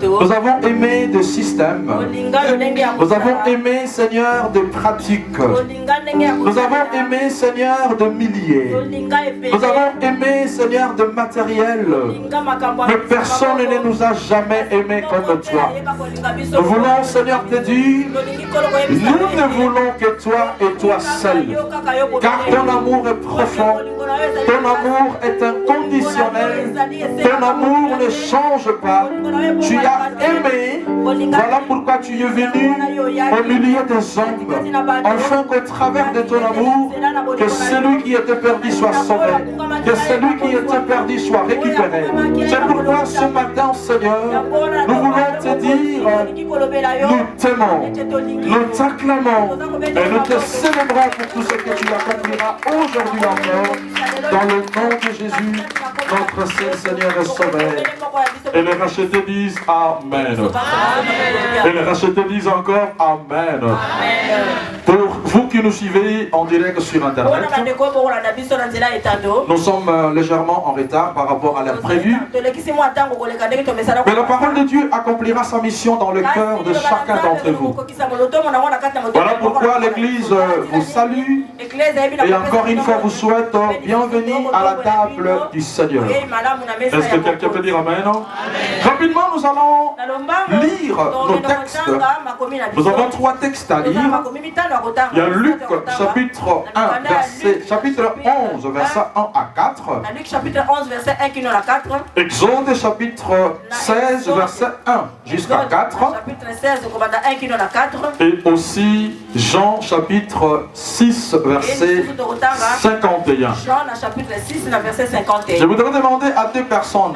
Nous avons aimé des systèmes. Nous avons aimé, Seigneur, des pratiques. Nous avons aimé, Seigneur, de milliers. Nous avons aimé, Seigneur, de matériel. Mais personne ne nous a jamais aimés comme toi. Nous voulons, Seigneur, te dire, nous ne voulons que toi et toi seul. Car ton amour est profond. Ton amour est inconditionnel. Ton amour ne change pas. Tu as aimé. Voilà pourquoi tu es venu au milieu des hommes. Afin qu'au travers de ton amour, que celui qui était perdu soit sauvé. Que celui qui était perdu soit récupéré. C'est pourquoi ce matin, Seigneur, nous voulons te dire, nous t'aimons, nous t'acclamons et nous te célébrons pour tout ce que tu accompliras aujourd'hui encore. Dans le nom de Jésus, notre Seigneur et Sauveur. Et les rachetés disent Amen. Et les rachetés disent encore Amen. Pour vous qui nous suivez en direct sur Internet, nous sommes légèrement en retard par rapport à l'heure prévue. Mais la parole de Dieu accomplira sa mission dans le cœur de chacun d'entre vous. Voilà pourquoi l'Église vous salue et encore une fois vous souhaite bienvenue à la table du Seigneur. Est-ce que quelqu'un peut dire Amen? Rapidement, nous allons lire nos textes. Nous avons 3 textes à lire. Il y a Luc chapitre 11, verset 1 à 4. Exode chapitre 16, verset 1 jusqu'à 4. Et aussi Jean chapitre 6, verset 51. Je voudrais demander à 2 personnes.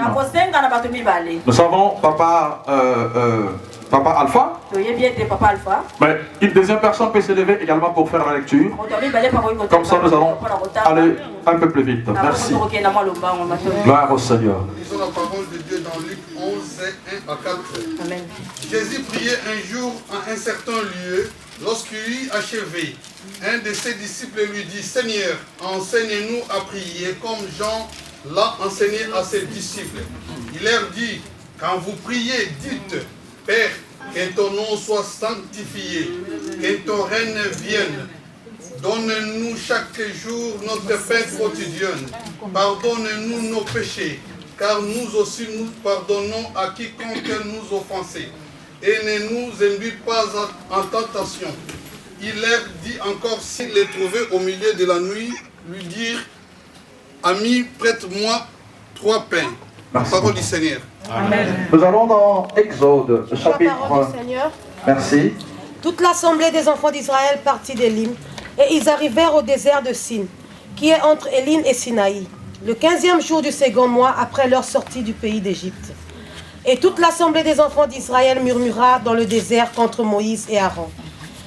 Nous savons Papa Alpha. Mais une deuxième personne peut se lever également pour faire la lecture. Comme ça, nous allons aller un peu plus vite. Merci. Gloire au Seigneur. Lisons la parole de Dieu dans Luc 11, 1 à 4. Amen. Jésus priait un jour en un certain lieu. Lorsqu'il eut achevé, un de ses disciples lui dit, Seigneur, enseigne-nous à prier comme Jean l'a enseigné à ses disciples. Il leur dit, quand vous priez, dites, Père, que ton nom soit sanctifié, que ton règne vienne. Donne-nous chaque jour notre pain quotidien. Pardonne-nous nos péchés, car nous aussi nous pardonnons à quiconque nous offense. Et ne nous induis pas en tentation. Il leur dit encore, s'il les trouvait au milieu de la nuit, lui dire, Ami, prête-moi 3 pains. La parole du Seigneur. Amen. Nous allons dans Exode, chapitre 1. Merci. Toute l'assemblée des enfants d'Israël partit d'Élim, et ils arrivèrent au désert de Sin, qui est entre Élim et Sinaï, le 15e jour du second mois après leur sortie du pays d'Égypte. Et toute l'assemblée des enfants d'Israël murmura dans le désert contre Moïse et Aaron.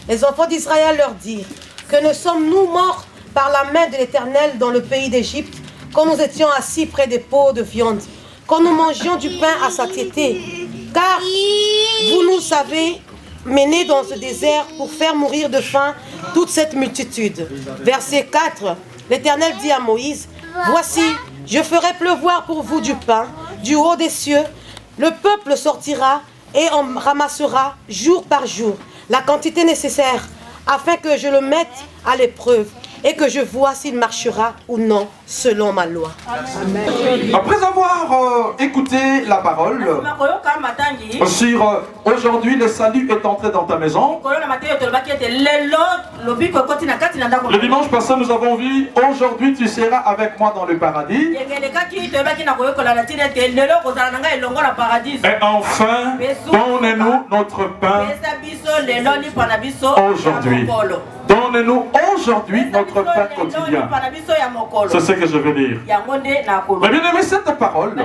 Les enfants d'Israël leur dirent, que ne sommes-nous morts par la main de l'Éternel dans le pays d'Égypte, quand nous étions assis près des pots de viande, quand nous mangions du pain à satiété, car vous nous avez menés dans ce désert pour faire mourir de faim toute cette multitude. Verset 4, l'Éternel dit à Moïse, voici, je ferai pleuvoir pour vous du pain, du haut des cieux. Le peuple sortira et en ramassera jour par jour la quantité nécessaire, afin que je le mette à l'épreuve et que je vois s'il marchera ou non selon ma loi. Amen. Après avoir écouté la parole sur aujourd'hui le salut est entré dans ta maison, le dimanche passé nous avons vu aujourd'hui tu seras avec moi dans le paradis, et enfin donne-nous notre pain aujourd'hui. Donne-nous aujourd'hui notre pain quotidien. C'est ce que je veux dire. Mais bien aimé, cette parole,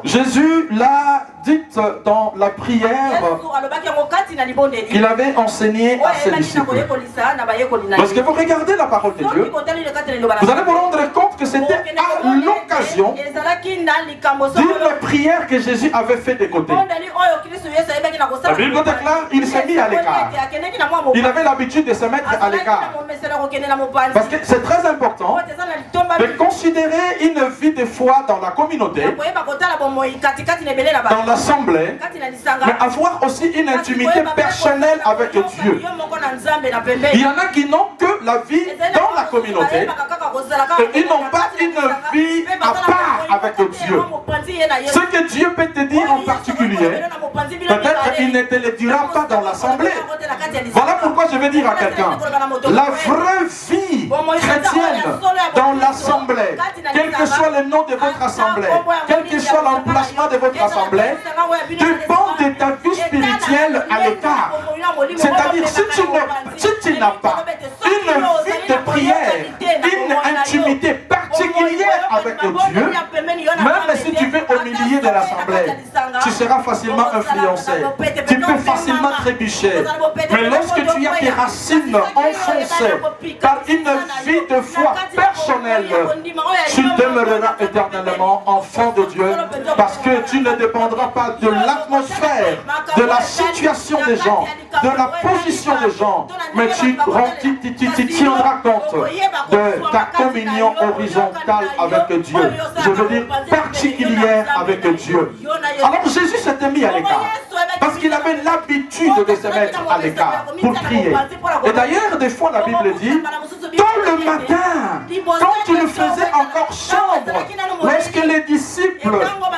Jésus l'a dite dans la prière qu'il avait enseignée à ses disciples. Parce que vous regardez la parole de Dieu, vous allez vous rendre compte que c'était à l'occasion d'une prière que Jésus avait fait de côté. La Bible déclare, il s'est mis à l'écart. Il avait l'habitude de se mettre à l'écart. Parce que c'est très important de considérer une vie de foi dans la communauté, dans l'assemblée, mais avoir aussi une intimité personnelle avec Dieu. Il y en a qui n'ont que la vie dans la communauté et ils n'ont pas une vie à part avec Dieu. Ce que Dieu peut te dire en particulier, peut-être il ne te le dira pas dans l'assemblée. Voilà pourquoi je vais dire à quelqu'un, la vraie vie chrétienne dans l'assemblée, quel que soit le nom de votre assemblée, quel que soit l'emplacement de votre assemblée, dépend de ta vie spirituelle à l'écart. C'est-à-dire, si tu n'as pas une vie de prière, une intimité particulière avec Dieu, même si tu es au milieu de l'assemblée, tu seras facilement influencé. Tu peux facilement trébucher. Mais lorsque tu as tes racines enfoncées par une vie de foi personnelle, tu demeureras éternellement enfant de Dieu parce que tu ne dépendras pas de l'atmosphère, de la situation des gens, de la position des gens, mais tu tiendras compte de ta communion horizontale avec Dieu. Je veux dire particulière avec Dieu. Alors Jésus s'était mis à l'écart parce qu'il avait l'habitude de se mettre à l'écart pour prier. Et d'ailleurs, des fois, la Bible dit, dans le matin, quand il faisait encore sombre, lorsque les disciples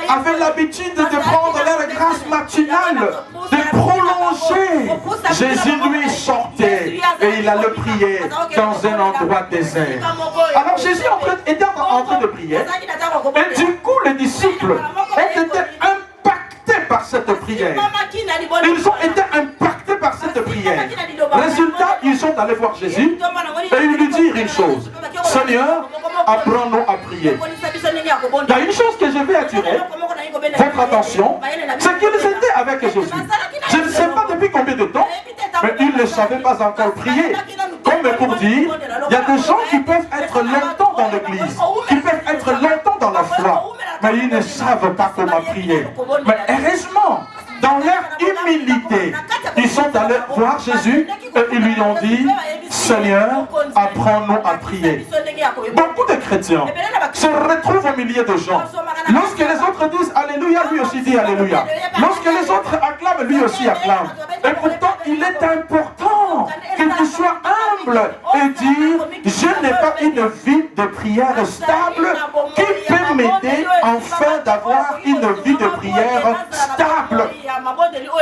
avaient l'habitude de prendre leur grâce matinale, de prolonger, Jésus lui sortait et il allait prier dans un endroit désert. Alors Jésus était en train de prier et du coup les disciples ont été impactés par cette prière. Ils ont été impactés par cette prière. Résultat, ils sont allés voir Jésus et ils lui dirent une chose. Seigneur, apprends-nous à prier. Il y a une chose que je vais attirer votre attention, c'est qu'ils étaient avec Jésus. Je ne sais pas depuis combien de temps, mais ils ne savaient pas encore prier. Comme pour dire, il y a des gens qui peuvent être longtemps dans l'église, qui peuvent être longtemps dans la foi, mais ils ne savent pas comment prier. Mais heureusement, dans leur humilité, ils sont allés voir Jésus et ils lui ont dit, Seigneur, apprends-nous à prier. Beaucoup de chrétiens se retrouvent au milieu de gens. Lorsque les autres disent Alléluia, lui aussi dit Alléluia. Lorsque les autres acclament, lui aussi acclame. Et pourtant, il est important que tu sois humble et dire, je n'ai pas une vie de prière stable qui peut m'aider enfin d'avoir une vie de prière stable.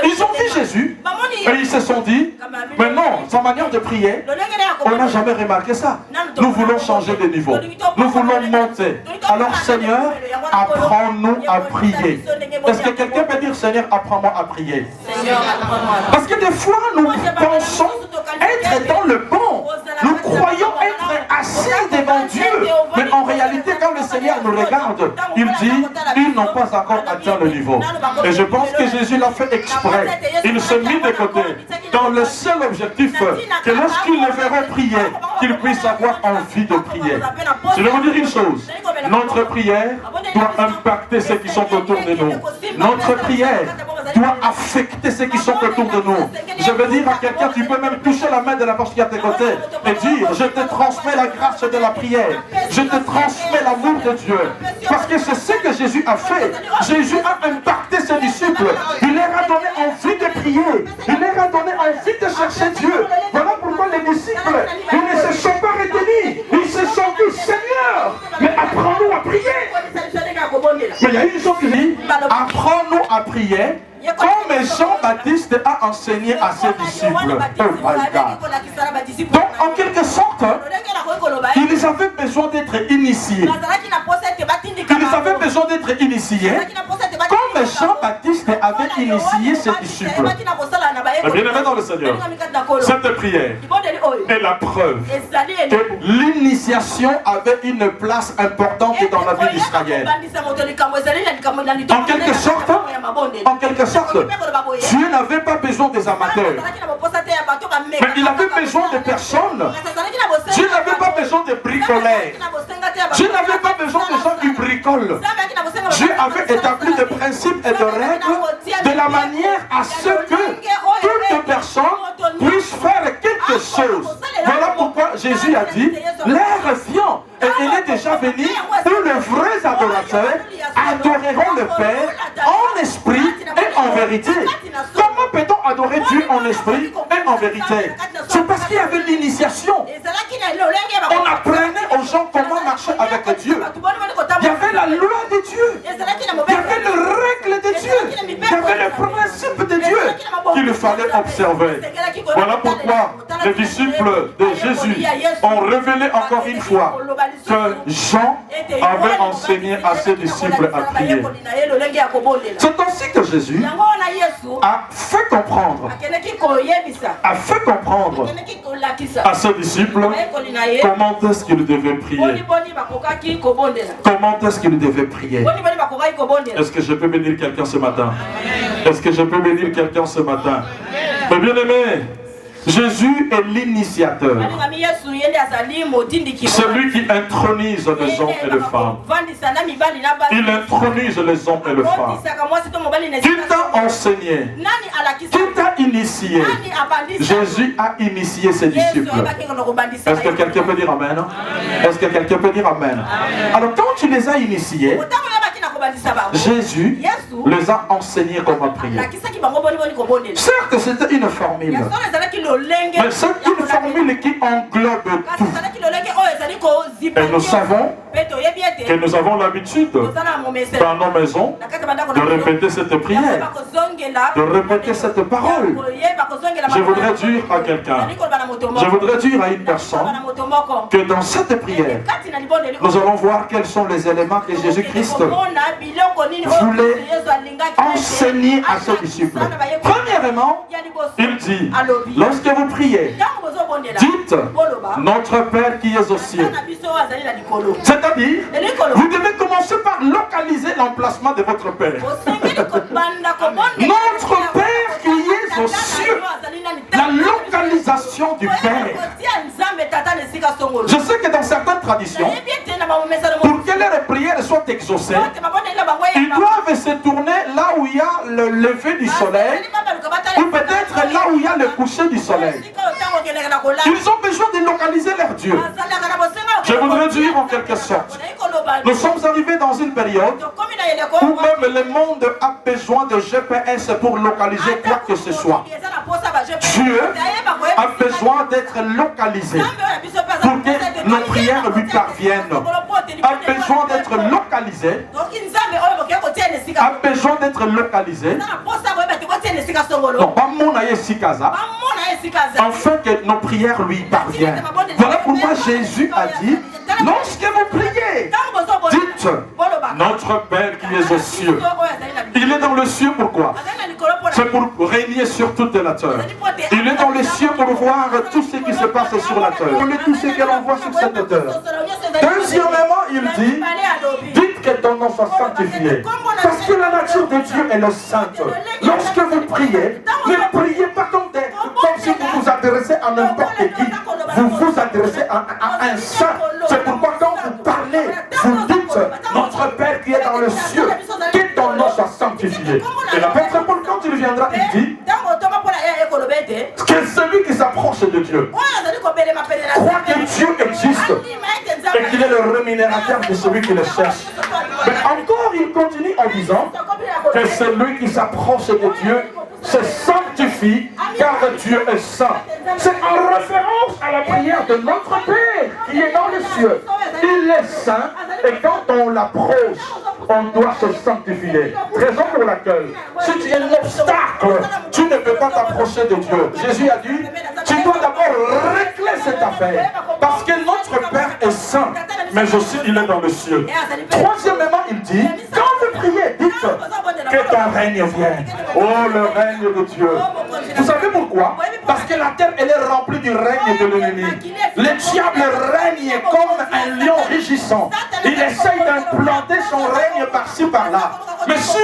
Ils ont vu Jésus et ils se sont dit, mais non, sa manière de prier, on n'a jamais remarqué ça. Nous voulons changer de niveau. Nous voulons monter. Alors Seigneur, apprends-nous à prier. Est-ce que quelqu'un peut dire, Seigneur, apprends-moi à prier? Parce que des fois, nous pensons être dans le bon. Nous croyons être assis devant Dieu. Mais en réalité, quand le Seigneur nous regarde, il dit, ils n'ont pas encore atteint le niveau. Et je pense que Jésus l'a fait exprès. Il se mit de côté dans le seul objectif que lorsqu'ils le verront prier, qu'ils puissent avoir envie de prier. Je vais vous dire une chose. Notre prière doit impacter ceux qui sont autour de nous. Notre prière doit affecter ceux qui sont autour de nous. Je veux dire à quelqu'un, tu peux même toucher la main de la personne qui est à tes côtés et dire, je te transmets la grâce de la prière. Je te transmets l'amour de Dieu. Parce que c'est ce que Jésus a fait. Jésus a impacté ses disciples. Il leur a donné envie de prier. Il leur a donné envie de chercher Dieu. Voilà pourquoi les disciples, ils ne se sont pas retenus. Ils se sont dit, Seigneur, mais apprends-nous à prier. Mais il y a une chose qui dit, apprends-nous à prier. Comme Jean-Baptiste a enseigné à ses disciples. Oh my God. Donc, en quelque sorte, ils avaient besoin d'être initiés. Ils avaient besoin d'être initiés. Comme Jean-Baptiste avait initié ses disciples. Bien-aimé dans le Seigneur, cette prière est la preuve que l'initiation avait une place importante dans la vie d'Israël. En quelque sorte, Dieu n'avait pas besoin des amateurs, mais il avait besoin de personnes. Dieu n'avait pas besoin de bricoleurs. Dieu n'avait pas besoin de gens qui bricolent. Dieu avait établi des principes et des règles de la manière à ce que toute personne puisse faire quelque chose. Voilà pourquoi Jésus a dit, l'heure vient et il est déjà venu où les vrais adorateurs adoreront le Père en esprit et en vérité. Comment peut-on adorer Dieu en esprit et en vérité? C'est parce qu'il y avait l'initiation. On apprenait aux gens comment marcher avec Dieu. Il y avait la loi de Dieu. Il y avait les règles de Dieu. Il y avait les principes de Dieu qu'il fallait observer. Voilà pourquoi les disciples de Jésus ont révélé encore une fois que Jean avait enseigné à ses disciples à prier. C'est ainsi que Jésus a fait comprendre à ses disciples comment est-ce qu'ils devaient prier. Comment est-ce qu'ils devaient prier. Est-ce que je peux bénir quelqu'un ce matin? Est-ce que je peux bénir quelqu'un ce matin? Mais bien aimé, Jésus est l'initiateur. Celui qui intronise les hommes et les femmes. Il intronise les hommes et les femmes. Qui t'a enseigné? Qui t'a initié? Jésus a initié ses disciples. Est-ce que quelqu'un peut dire Amen? Est-ce que quelqu'un peut dire Amen? Alors quand tu les as initiés, Jésus les a enseignés comment prier. Certes, c'était une formule. Mais c'est une formule qui englobe tout. Et nous savons que nous avons l'habitude dans nos maisons de répéter cette prière, de répéter cette parole. Je voudrais dire à quelqu'un, je voudrais dire à une personne que dans cette prière, nous allons voir quels sont les éléments que Jésus-Christ voulait enseigner à ses disciples. Premièrement, il dit, lorsque vous priez, dites notre Père qui est aux cieux. C'est-à-dire, vous devez commencer par localiser l'emplacement de votre Père. Notre Père qui est aux cieux. La localisation du Père. Je sais que dans certaines traditions, pour que leur prière soit exaucée, ils doivent se tourner là où il y a le lever du soleil, ou peut-être là où il y a le coucher du soleil. Ils ont besoin de localiser leur Dieu. Je voudrais dire en quelque sorte, nous sommes arrivés dans une période où même le monde a besoin de GPS pour localiser quoi que ce soit. Dieu a besoin d'être localisé pour que nos prières lui parviennent. A besoin d'être localisé. A besoin d'être localisé. Non, pas mon Sikaza. Afin que nos prières lui parviennent. Voilà pourquoi Jésus a dit, lorsque vous priez, dites notre Père qui est aux cieux. Il est dans le ciel pourquoi? C'est pour régner sur toute la terre. Il est dans les cieux pour voir tout ce qui se passe sur la terre. On est tout ce que l'on voit sur cette terre. Deuxièmement, il dit, dites que ton nom soit sanctifié. Parce que la nature de Dieu est le sainte. Lorsque vous priez, ne priez pas comme si vous vous adressez à n'importe qui. Vous vous adressez à un saint. C'est pourquoi quand vous parlez, vous dites notre Père qui est dans le ciel, que ton nom soit sanctifié. Et l'apôtre Paul, quand il viendra, il dit que celui qui s'approche de Dieu croit que Dieu existe et qu'il est le rémunérateur de celui qui le cherche. Mais encore, il continue en disant que celui qui s'approche de Dieu se sanctifie car Dieu est saint. C'est en référence à la prière de notre Père qui est dans les cieux. Il est saint et quand on l'approche, on doit se sanctifier. Raison pour laquelle, si tu es un obstacle, tu ne peux pas t'approcher de Dieu. Jésus a dit, tu dois d'abord régler cette affaire. Parce que notre Père est saint, mais aussi il est dans le ciel. Troisièmement, il dit, quand vous priez, dites que ton règne vienne. Oh, le règne de Dieu. Vous savez pourquoi? Parce que la terre, elle est remplie du règne de l'ennemi. Le diable règne comme un lion rugissant. Il essaye d'implanter son règne par-ci, par-là. Mais si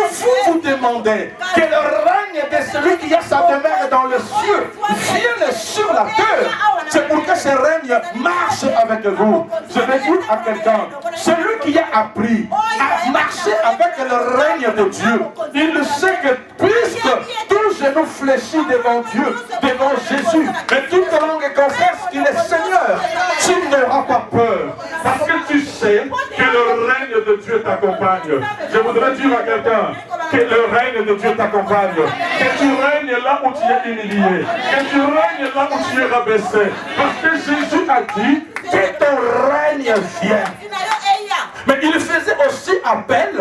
vous vous demandez que le règne de celui qui a sa demeure dans le ciel vienne sur la terre, c'est pour que ce règne règne marche avec vous. Je vais dire à quelqu'un, celui qui a appris à marcher avec le règne de Dieu, il sait que puisque tout genou fléchit devant Dieu, devant Jésus, et toute langue confesse qu'il est Seigneur, tu n'auras pas peur. Parce que tu sais que le règne de Dieu t'accompagne. Je voudrais dire à quelqu'un que le règne de Dieu t'accompagne. Que tu règnes là où tu es humilié. Que tu règnes là où tu es rabaissé. Parce que Jésus a dit que ton règne vienne. Mais il faisait aussi appel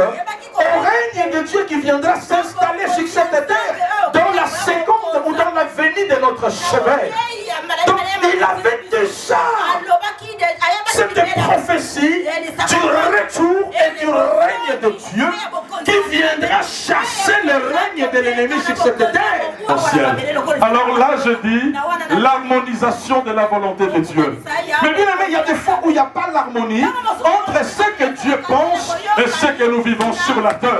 au règne de Dieu qui viendra s'installer sur cette terre dans la seconde ou dans la venue de notre chevet. Donc il avait déjà cette prophétie du retour et du règne de Dieu qui viendra chasser le règne de l'ennemi sur cette terre. Alors là je dis l'harmonisation de la volonté de Dieu. Mais bien aimé, il y a des fois où il n'y a pas l'harmonie entre ce que Dieu pense et ce que nous vivons sur la terre.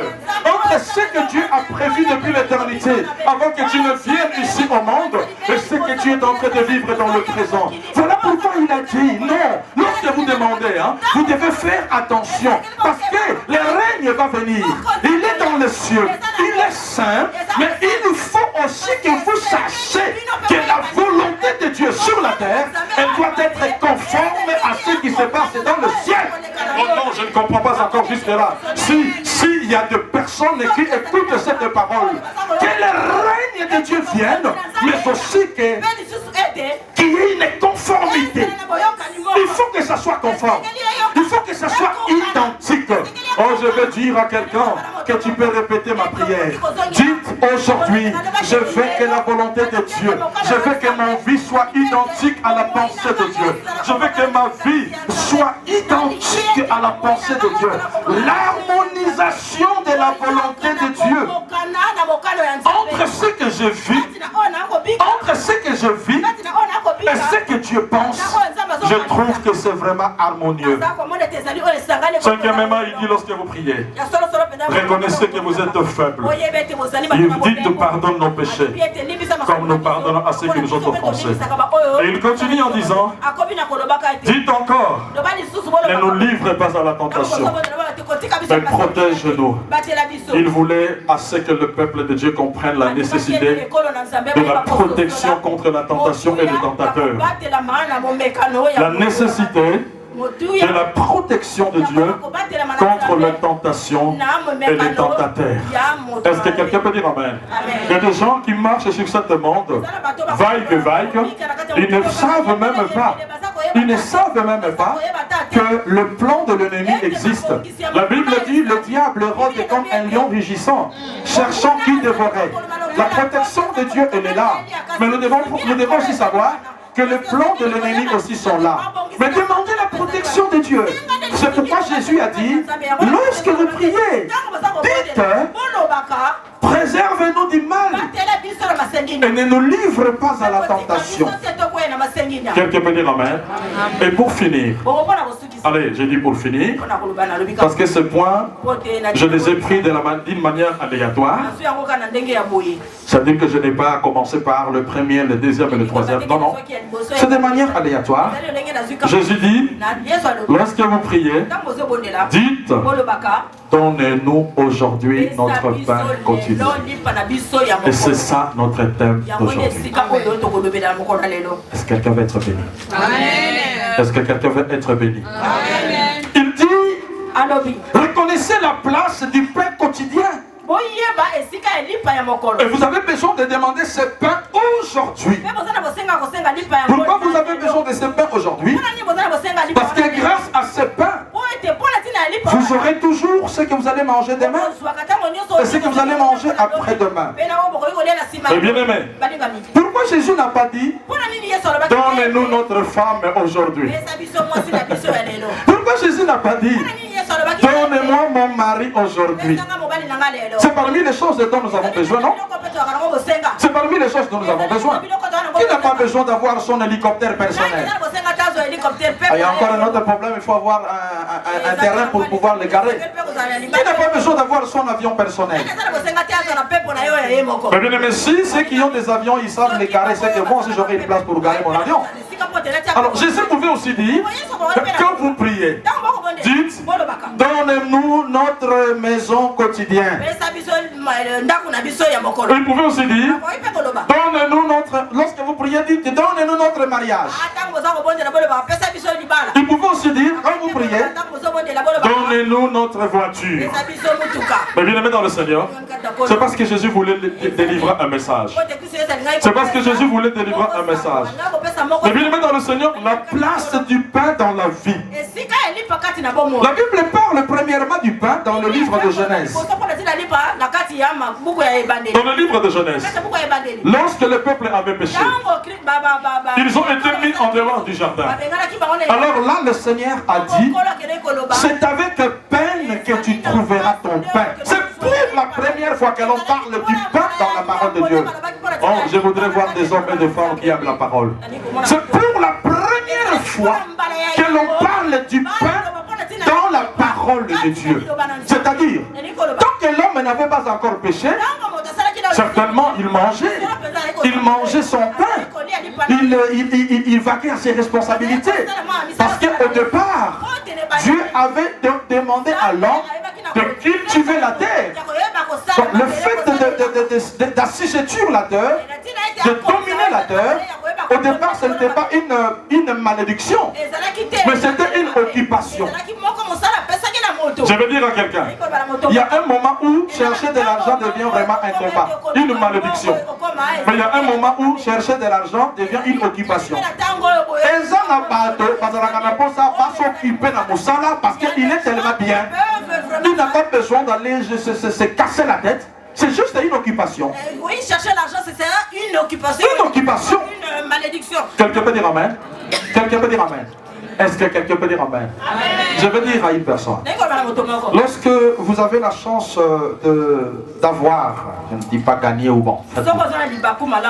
Entre ce que Dieu a prévu depuis l'éternité, avant que Dieu ne vienne ici au monde, et ce que Dieu est en train de vivre dans le présent. Voilà pourquoi il a dit, non, lorsque vous demandez, vous devez faire attention, parce que le règne va venir. Il est dans les cieux, il est saint, mais il faut aussi que vous sachiez que la volonté de Dieu sur la terre, elle doit être conforme à ce qui se passe dans le ciel. Oh non, je ne comprends pas encore jusque là. S'il y a des personnes qui écoutent cette parole, que le règne de Dieu vienne, mais aussi qu'il y ait une conformité. Il faut que ça soit conforme. Il faut que ça soit identique. Oh, je veux dire à quelqu'un que tu peux répéter ma prière. Dites aujourd'hui, je veux que la volonté de Dieu, je veux que ma vie soit identique à la pensée de Dieu. Je veux que ma vie soit identique à la pensée de Dieu. L'harmonisation de la volonté de Dieu entre ce que je vis, entre ce que je vis et ce que Dieu pense, je trouve que c'est vraiment harmonieux. Cinquièmement, il dit lorsque vous priez, reconnaissez que vous êtes faible. Il dit pardonne nos péchés, comme nous pardonnons à ceux qui nous ont offensés. Et il continue en disant, dites encore, ne nous livre pas à la tentation, mais protège-nous. Il voulait à ce que le peuple de Dieu comprenne la nécessité de la protection contre la tentation et le tentateur. La nécessité de la protection de Dieu contre la tentation et les tentateurs. Est-ce que quelqu'un peut dire Amen? Il y a des gens qui marchent sur ce monde, vaille que vaille, ils ne savent même pas. Ils ne savent même pas que le plan de l'ennemi existe. La Bible dit le diable rôde comme un lion rugissant, cherchant qui dévorer. La protection de Dieu, elle est là. Mais nous devons aussi savoir que les plans de l'ennemi aussi sont là. Mais demandez la protection de Dieu. C'est pourquoi Jésus a dit, lorsque vous priez, dites, préservez-nous du mal et ne nous livre pas à la tentation. Quelqu'un peut dire Amen. Et pour finir, allez, j'ai dit pour finir, parce que ce point, je les ai pris d'une manière aléatoire. C'est-à-dire que je n'ai pas commencé par le premier, le deuxième et le troisième. Non, non. C'est de manière aléatoire. Jésus dit, lorsque vous priez, dites, donnez-nous aujourd'hui notre pain quotidien. Et c'est ça notre thème d'aujourd'hui. Est-ce que quelqu'un veut être béni? Est-ce que quelqu'un veut être béni? Il dit, reconnaissez la place du pain quotidien. Et vous avez besoin de demander ce pain aujourd'hui. Pourquoi vous avez besoin de ce pain aujourd'hui? Parce que grâce à ce pain, vous aurez toujours ce que vous allez manger demain et ce que vous allez manger après-demain. Mais bien aimé, pourquoi Jésus n'a pas dit donnez-nous notre femme aujourd'hui? Pourquoi Jésus n'a pas dit donnez-moi mon mari aujourd'hui? C'est parmi les choses dont nous avons besoin, non? C'est parmi les choses dont nous avons besoin. Qui n'a pas besoin d'avoir son hélicoptère personnel? Il y a encore un autre problème, il faut avoir un terrain pour pouvoir le garer. Qui n'a pas besoin d'avoir son avion personnel? Mais bien aimé, si ceux qui ont des avions, ils savent les garer, c'est que moi aussi j'aurai une place pour garer mon avion. Alors Jésus pouvait aussi dire, quand vous priez, dites, donne-nous notre maison quotidienne. Il pouvait aussi dire, donne-nous notre... Lorsque vous priez, dites, donne-nous notre mariage. Il pouvait aussi dire, quand vous priez, donnez-nous notre voiture. Mais bien aimé dans le Seigneur, c'est parce que Jésus voulait délivrer un message. C'est parce que Jésus voulait délivrer un message. Mais bien aimé dans le Seigneur, la place du pain dans la vie. La Bible parle premièrement du pain dans le livre de Genèse. Dans le livre de Genèse, lorsque le peuple avait péché, ils ont été mis en dehors du jardin. Alors là, le Seigneur a dit, c'est avec peine que tu trouveras ton pain. C'est pour la première fois que l'on parle du pain dans la parole de Dieu. Oh, je voudrais voir des hommes et des femmes qui aiment la parole. C'est pour la première fois que l'on parle du pain dans la parole de Dieu. C'est-à-dire, tant que l'homme n'avait pas encore péché, certainement il mangeait son pain, il vaquait à ses responsabilités. Parce qu'au départ, Dieu avait demandé à l'homme de cultiver la terre. Donc, le fait d'assujettir la terre, de dominer la terre, au départ ce n'était pas une malédiction, mais c'était une occupation. Je veux dire à quelqu'un, il y a un moment où chercher de l'argent devient vraiment un combat, une malédiction. Mais il y a un moment où chercher de l'argent devient une occupation. Et ça n'a pas s'occuper dans Moussala parce qu'il est tellement bien. Il n'a pas besoin d'aller se casser la tête. C'est juste une occupation. Oui, chercher l'argent, c'est une occupation. Une occupation. Une malédiction. Quelqu'un peut dire Amen? Quelqu'un peut dire Amen? Est-ce que quelqu'un peut dire Amen? Je veux dire à une personne. Lorsque vous avez la chance d'avoir, je ne dis pas gagner ou bon,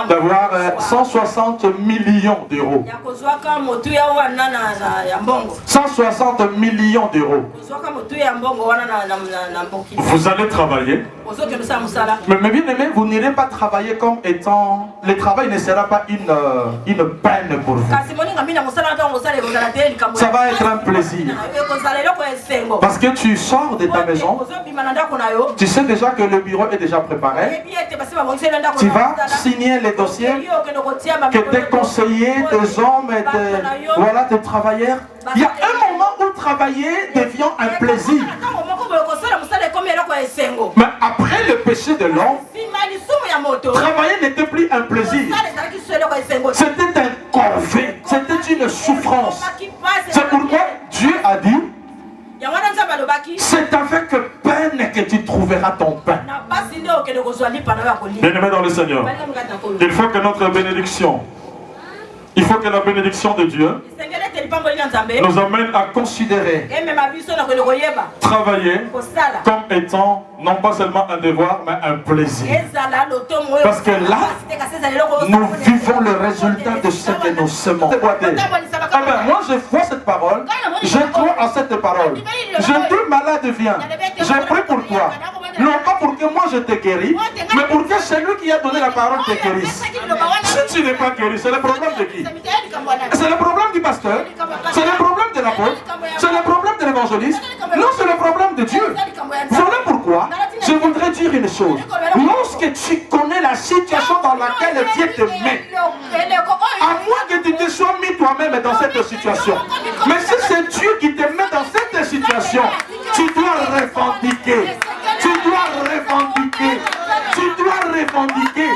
d'avoir 160 millions d'euros. 160 millions d'euros. Vous allez travailler. Mais bien aimé, vous n'irez pas travailler comme étant... Le travail ne sera pas une peine pour vous. Ça va être un plaisir. Parce que tu sors de ta maison, tu sais déjà que le bureau est déjà préparé. Tu vas signer les dossiers, que tes conseillers, tes hommes et tes travailleurs. Il y a un moment où travailler devient un plaisir. Mais après le péché de l'homme, travailler n'était plus un plaisir. C'était un corvée, c'était une souffrance. C'est pourquoi Dieu a dit, c'est avec peine que tu trouveras ton pain. Bien-aimé dans le Seigneur, il faut que notre bénédiction, il faut que la bénédiction de Dieu nous amène à considérer travailler comme étant non pas seulement un devoir mais un plaisir. Parce que là, nous vivons le résultat de ce que nous semons. Ah ben, moi je vois cette parole, je crois à cette parole. Je dis malade viens, je prie pour toi. Non pas pour que moi je te guéris, mais pour que celui qui a donné la parole te guérisse. Si tu n'es pas guéri, c'est le problème de qui? C'est le problème du pasteur, c'est le problème de l'apôtre, c'est le problème de l'évangéliste. Non, c'est le problème de Dieu. Voilà pourquoi je voudrais dire une chose. Lorsque tu connais la situation dans laquelle Dieu te met, à moins que tu te sois mis toi-même dans cette situation, mais si c'est Dieu qui te met dans cette situation, tu dois revendiquer. Tu dois revendiquer. Tu dois revendiquer.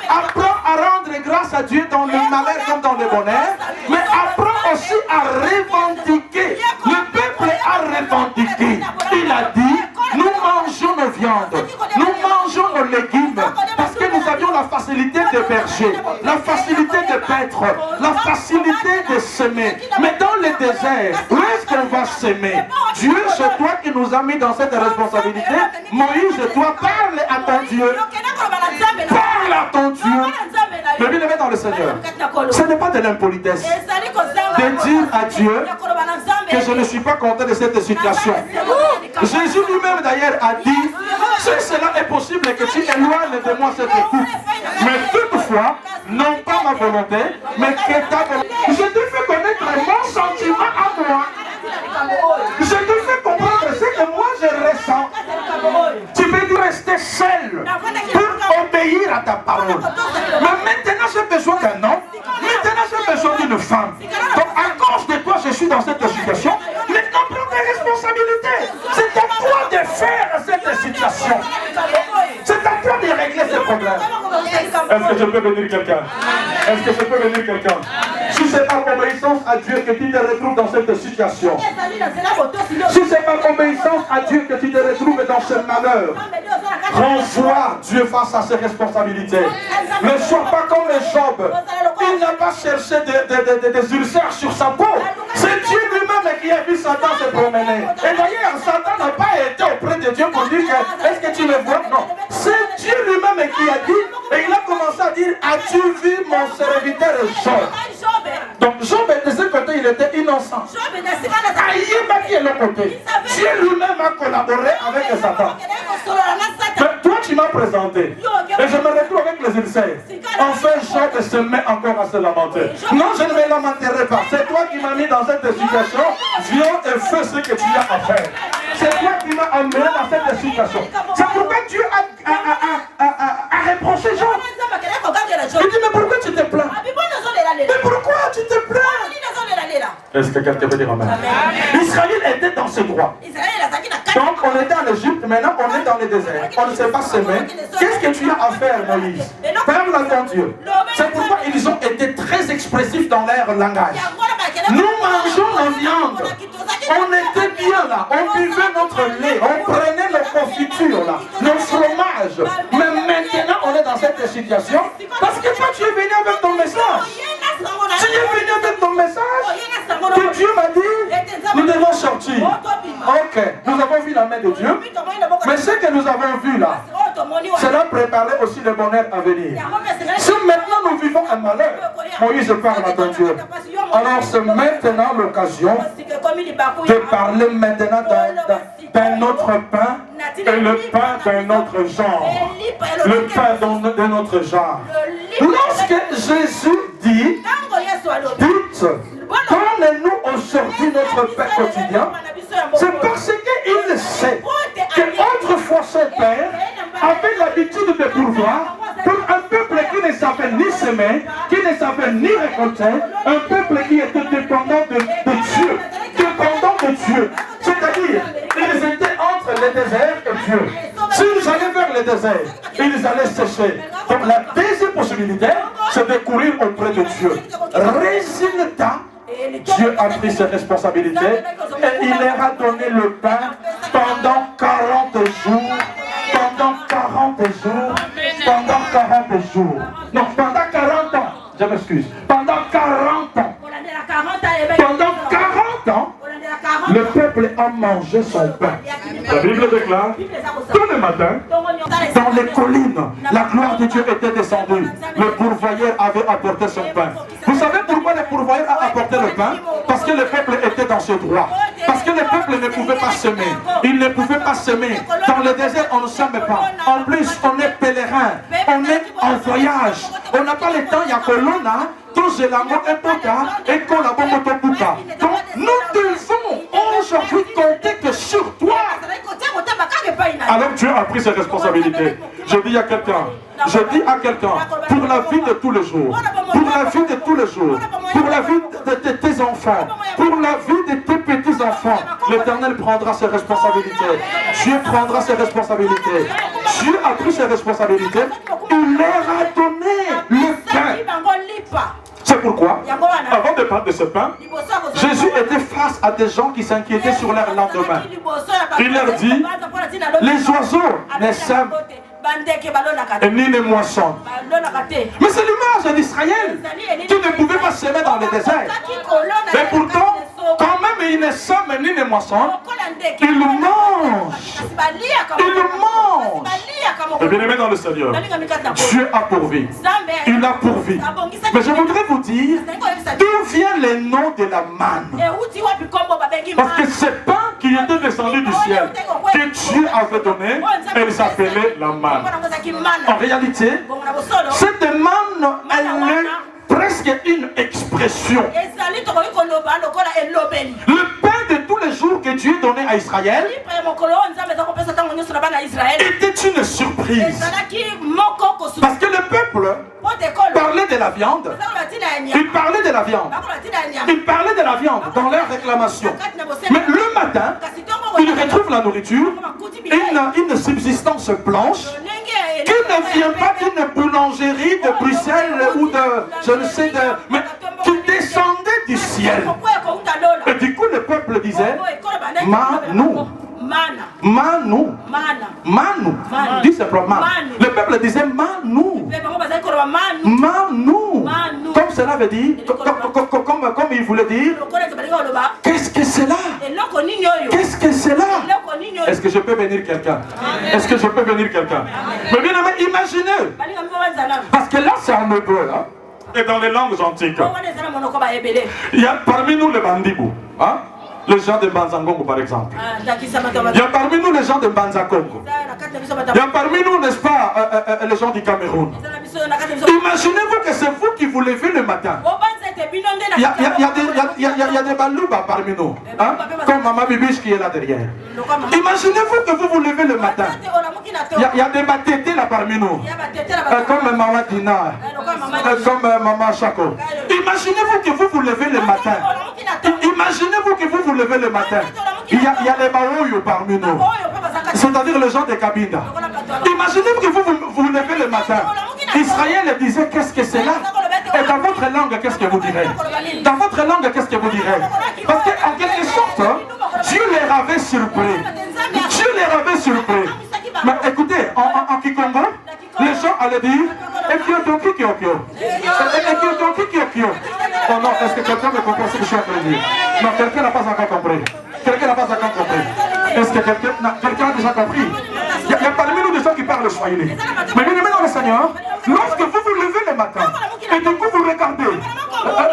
Apprends à rendre grâce à Dieu dans le malheur comme dans le bonheur, mais apprends aussi à revendiquer. Le peuple a revendiqué. Il a dit, nous mangeons nos viandes, nous mangeons nos légumes, parce que nous avions la facilité de berger, la facilité de paître, la facilité de semer. Mais dans le désert, où est-ce qu'on va s'aimer? Dieu, c'est toi qui nous a mis dans cette responsabilité. Moïse, toi, parle à ton Dieu. Parle à ton Dieu. Mais bien aimé dans le Seigneur, ce n'est pas de l'impolitesse de dire à Dieu que je ne suis pas content de cette situation. Jésus lui-même d'ailleurs a dit, si cela est possible que tu éloignes de moi cette coupe, mais toutefois, non pas ma volonté, mais que ta volonté. Je te mon sentiment à moi. Je te fais comprendre ce que moi je ressens. Tu peux nous rester seul pour obéir à ta parole. Mais maintenant j'ai besoin d'un homme. Maintenant j'ai besoin d'une femme. Donc à cause de toi je suis dans cette situation. Maintenant prends tes responsabilités. C'est à toi de faire cette situation. C'est à toi de régler ces problèmes. Est-ce que je peux bénir quelqu'un? Est-ce que je peux bénir quelqu'un? Si c'est par obéissance à Dieu que tu te retrouves dans cette situation, si c'est par obéissance à Dieu que tu te retrouves dans ce malheur, renvoie Dieu face à ses responsabilités. Ne sois pas comme Job. Il n'a pas cherché des ulcères sur sa peau. C'est Dieu lui-même qui a vu Satan se promener. Et d'ailleurs, Satan n'a pas été auprès de Dieu pour dire est-ce que tu me vois? Non. C'est Dieu lui-même qui a dit, et il a commencé à dire, as-tu vu mon serviteur Job? Donc Job de ce côté, il était innocent. Aïe, qui est l'autre côté. Dieu lui-même a collaboré avec Satan. Mais toi, tu m'as présenté. Et je me retrouve avec les ulcères. Enfin, Job se met encore à se lamenter. Non, je ne me lamenterai pas. C'est toi qui m'as mis dans cette situation. Viens et fais ce que tu as à faire. C'est toi qui m'as amené dans cette situation. C'est pourquoi Dieu a reproché Job. Il dit, mais pourquoi tu te plains? Mais pourquoi tu te plains? Est-ce que quelqu'un veut dire amen? Israël était dans ses droits. Donc on était en Égypte, maintenant on est dans le désert. On ne sait pas s'aimer. Qu'est-ce que tu as à faire, Moïse? Parle à ton Dieu. C'est pourquoi ils ont été très expressifs dans leur langage. Nous mangeons la viande. On était bien là. On buvait notre lait. On prenait nos confitures là. Nos fromages. Mais maintenant on est dans cette situation parce que toi tu es venu avec ton message. Tu es venu avec ton message que Dieu m'a dit, nous devons sortir. Ok, nous avons vu la main de Dieu, mais ce que nous avons vu là, cela préparait aussi le bonheur à venir. Si maintenant nous vivons un malheur, Moïse parle à ton Dieu. Alors c'est maintenant l'occasion de parler maintenant d'un autre pain et le pain d'un autre genre. Le pain d'un autre genre. Lorsque Jésus dit, dites, donne-nous aujourd'hui notre pain quotidien, c'est parce qu'il sait qu'autrefois son père avait l'habitude de pourvoir pour un peuple qui ne savait ni semer, qui ne savait ni récolter, un peuple qui était dépendant de Dieu, dépendant de Dieu. C'est-à-dire, ils étaient entre le désert et Dieu. S'ils allaient vers le désert, ils allaient sécher. Donc la deuxième possibilité, c'est de courir auprès de Dieu. Résultat, Dieu a pris ses responsabilités et il leur a donné le pain pendant 40 jours. Pendant 40 jours. Pendant 40 jours. Non, pendant 40 ans. Je m'excuse. Pendant 40 ans. Pendant 40 ans, le peuple a mangé son pain. La Bible déclare, tous les matins, dans les collines, la gloire de Dieu était descendue. Le pourvoyeur avait apporté son pain. Vous savez pourquoi le pourvoyeur a apporté le pain? Parce que le peuple était dans ce droit. Parce que le peuple ne pouvait pas semer. Il ne pouvait pas semer. Dans le désert, on ne sème pas. En plus, on est pèlerin. On est en voyage. On n'a pas le temps. Il y a que l'on a. Donc nous devons aujourd'hui compter que sur toi. Alors Dieu a pris ses responsabilités. Je dis à quelqu'un, pour la vie de tous les jours, pour la vie de tous les jours, pour la vie de tes enfants, pour la vie de tes petits-enfants, l'Éternel prendra ses responsabilités. Dieu prendra ses responsabilités. Dieu a pris ses responsabilités. Il leur a donné le pain. C'est pourquoi, avant de parler de ce pain, Jésus était face à des gens qui s'inquiétaient sur leur lendemain. Il leur dit, les oiseaux ne sèment et ni ne moissonnent. Mais c'est l'image d'Israël qui ne pouvait pas semer dans le désert. Et pourtant, quand même ils ne sèment ni ne moissonnent, ils mangent. Ils mangent. Et bien aimé dans le Seigneur, Dieu a pourvu. Il a pourvu. Mais je voudrais vous dire d'où vient le nom de la manne. Parce que ce pain qui était descendu du ciel, que Dieu avait donné, elle s'appelait la manne. En réalité, cette manne, elle est presque une expression Le pain de tous les jours que Dieu donnait à Israël était une surprise. Parce que le peuple parlait de la viande. Il parlait de la viande. Il parlait de la viande dans leur réclamation. Mais le matin, il retrouve la nourriture, une subsistance blanche qui ne vient pas d'une boulangerie de Bruxelles ou de, je ne sais, mais qui descendait du ciel. Et du coup, le peuple disait, Manou. Dis simplement. Le peuple disait Manou. Comme cela veut dire, comme il voulait dire, qu'est-ce que c'est là? Qu'est-ce que c'est là? Est-ce que je peux bénir quelqu'un? Est-ce que je peux bénir quelqu'un? Mais bien aimé, imaginez. Parce que là, c'est en hébreu. Hein? Et dans les langues antiques. Il y a parmi nous les bandibou. Hein? Les gens de Banzangongo par exemple. Il y a parmi nous les gens de Banzakongo. Il y a parmi nous, n'est-ce pas, les gens du Cameroun. Imaginez-vous que c'est vous qui vous levez le matin. Il y a des balouba parmi nous. Hein? Comme Maman Bibiche qui est là derrière. Imaginez-vous que vous vous levez le matin. Il y a des batétés là parmi nous. Comme Maman Dina. Comme Maman Chako. Imaginez-vous que vous vous levez le matin. Imaginez-vous que vous vous levez le matin. Il y a les Maoyo parmi nous. C'est-à-dire les gens de Kabinda. Imaginez-vous que vous vous levez le matin. Israël disait qu'est-ce que c'est là? Et dans votre langue, qu'est-ce que vous direz? Dans votre langue, qu'est-ce que vous direz? Parce qu'en quelque sorte, Dieu les avait surpris. Dieu les avait surpris. Mais écoutez, en Kikongo, les gens allaient dire Oh non, est-ce que quelqu'un me comprend ce que je suis en train de dire? Non, quelqu'un n'a pas encore compris. Quelqu'un n'a pas encore compris. Est-ce que quelqu'un a déjà compris? Il y a parmi nous des gens qui parlent le swahili. Mais bien aimé dans le Seigneur, lorsque vous vous levez le matin, et du coup vous regardez,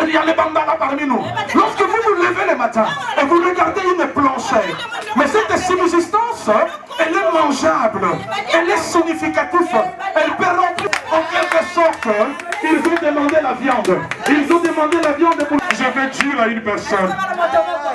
il y a les bandanas parmi nous. Lorsque vous vous levez le matin, et vous regardez une planchette, mais cette subsistance, elle est mangeable, elle est significative, elle peut remplir en quelque sorte. Ils ont demandé la viande. Ils ont demandé la viande pour... Je vais dire à une personne,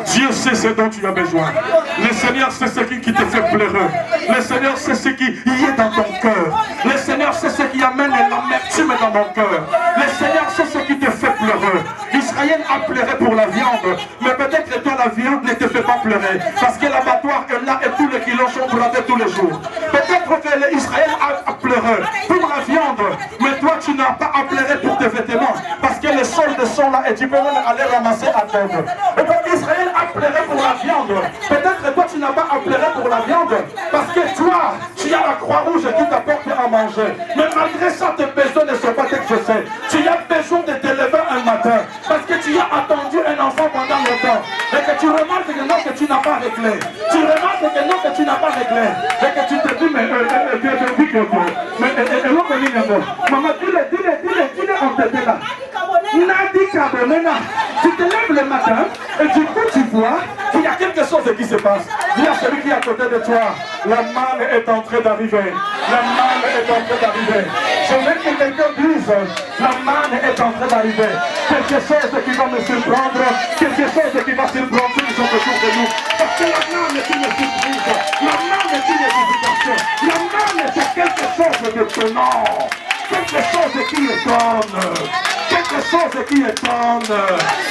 Dieu sait ce dont tu as besoin. Le Seigneur sait ce qui te fait pleurer. Le Seigneur sait ce qui y est dans ton cœur. Le Seigneur sait ce qui amène l'amertume dans mon cœur. Le Seigneur sait ce qui te fait pleurer. Israël a pleuré pour la viande, mais peut-être que toi la viande ne te fait pas pleurer. Parce que l'abattoir est là et tous les kilos sont bradés tous les jours. Peut-être que Israël a pleuré pour la viande, mais toi tu n'as pas à pleurer pour tes vêtements. Parce que les soldes sont là et tu peux même aller ramasser à terre. Et donc Israël a pleuré pour la viande. Peut-être que toi tu n'as pas à pleurer pour la viande. Parce que toi, tu as la Croix-Rouge qui t'apporte à manger. Mais malgré ça, tes besoins ne sont pas exaucés. Tu as besoin de te lever un matin. Parce que tu as attendu un enfant pendant longtemps. Et que tu remarques que non, que tu n'as pas réglé. Tu remarques que non, que tu n'as pas réglé. Et que tu te dis, mais maman, dis-le en tête là. Nadi Kabonena. Tu te lèves le matin et du coup tu vois qu'il y a quelque chose qui se passe. Dis à celui qui est à côté de toi, la manne est en train d'arriver. La manne est en train d'arriver. Je veux que quelqu'un dise, la manne est en train d'arriver. Quelque chose qui va me surprendre, quelque chose qui va surprendre tous les gens autour de nous. Parce que la manne est une surprise. La manne est une édification. La manne c'est quelque chose de tenant. Quelque chose qui étonne. Quelque chose qui étonne.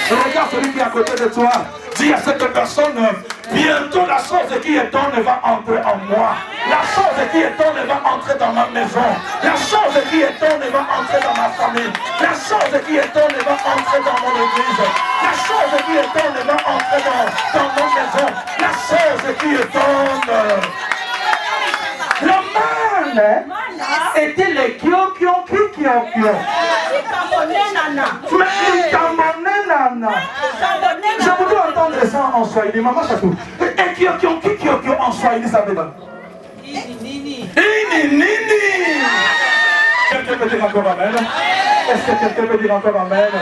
Regarde celui qui est à côté de toi. Dis à cette personne, bientôt la chose qui étonne va entrer en moi. La chose qui étonne va entrer dans ma maison. La chose qui étonne va entrer dans ma famille. La chose qui étonne va entrer dans mon église. La chose qui étonne va entrer dans mon maison. La chose qui étonne. La manne était les kio-kio. Mais il nana. Je voudrais entendre ça en swahili. Maman Chatou. Et kio en swahili, ça veut dire Nini. Quelqu'un peut dire encore amen? Est-ce que quelqu'un peut dire encore amen?